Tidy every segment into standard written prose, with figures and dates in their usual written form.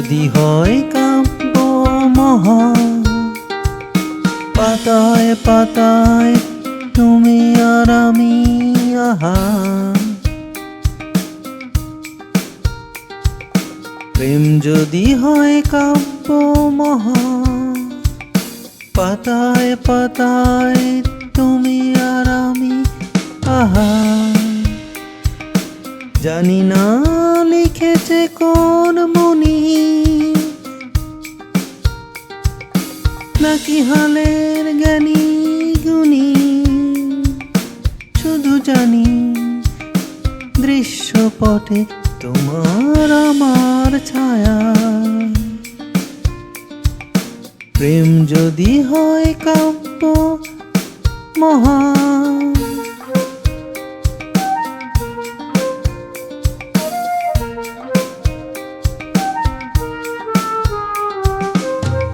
যদি হয় কাব্য মহা, পাতায় পাতায় তুমি আর আমি, আহা। প্রেম যদি হয় কাব্য মহা, পাতায় পাতায় তুমি আর আমি, আহা। জানি না লিখেছে কোন মুনি, নাকি হালের জ্ঞানী গুণী, শুধু জানি দৃশ্যপটে তোমার আমার ছায়া। প্রেম যদি হয় কাব্য মহা,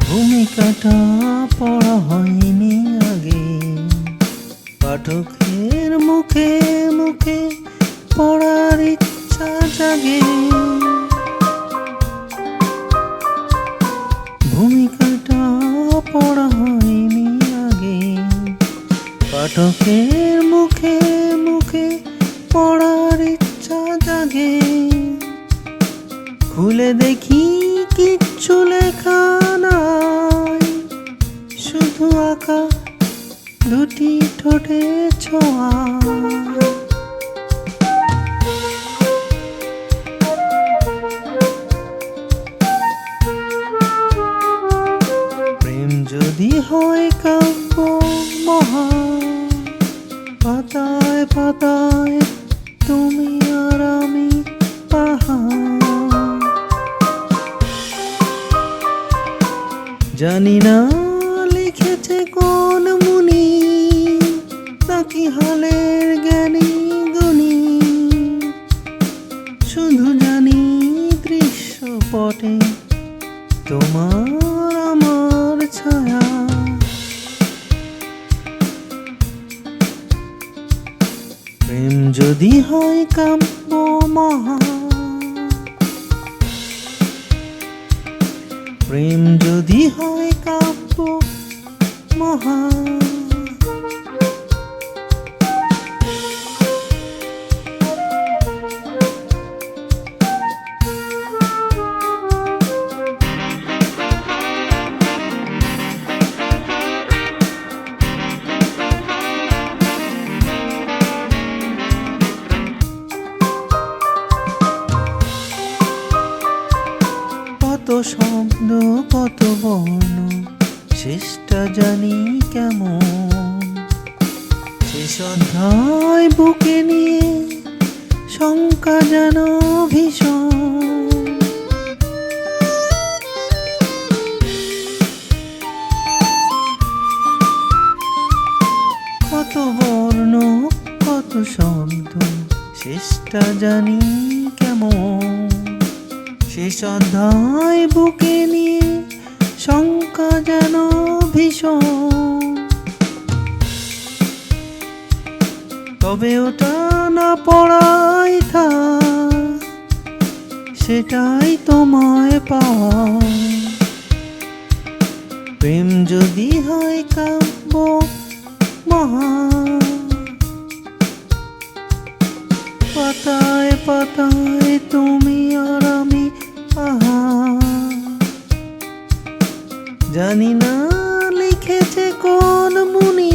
ভূমিকাটা পড়া হয়নি আগে, পাঠকের মুখে মুখে পড়ার ইচ্ছা জাগে। ভূমিকাটা পড়া হয়নি আগে, পাঠকের মুখে মুখে পড়ার ইচ্ছা জাগে। খুলে দেখি কিচ্ছু লেখা নাই, শুধু আঁকা দুটি ঠোঁটের ছোঁয়া। প্রেম যদি হয় কাব্য মহা, পাতায় পাতায় তুমি আর আমি, আহা। জানি না লিখেছে কোন মুনি, নাকি হালের জ্ঞানী গুণী, শুধু জানি দৃশ্যপটে তোমার আমার ছায়া। প্রেম যদি হয় কাব্য মহা, প্রেম যদি হয় কাব্য মহা। কত শব্দ কত বর্ণ, শেষটা জানি কেমন। শেষ অধ্যায় বুকে নিয়ে শঙ্কা যেন ভীষণ। কত বর্ণ কত শব্দ, শেষটা জানি কেমন। শেষ অধ্যায় বুকে নিয়ে শঙ্কা যেন ভীষণ। তবে ওটা না পড়াই থাক, সেটাই তোমায় পাওয়া। প্রেম যদি হয় কাব্য মহা, পাতায় পাতায় তুমি আর আমি, আহা। জানি না লিখেছে কোন মুনি,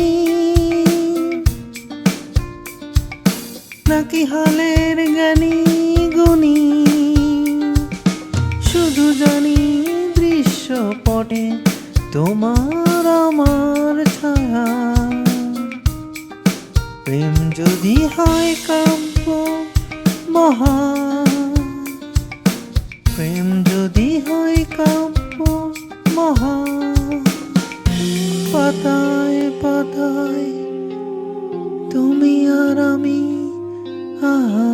নাকি হালের জ্ঞানী গুণী, শুধু জানি দৃশ্যপটে তোমার আমার ছায়া। প্রেম যদি হয় কাব্য মহা, প্রেম যদি হয় কাব্য মহা। পাতায় পাতায় তুমি আর আমি, আহা।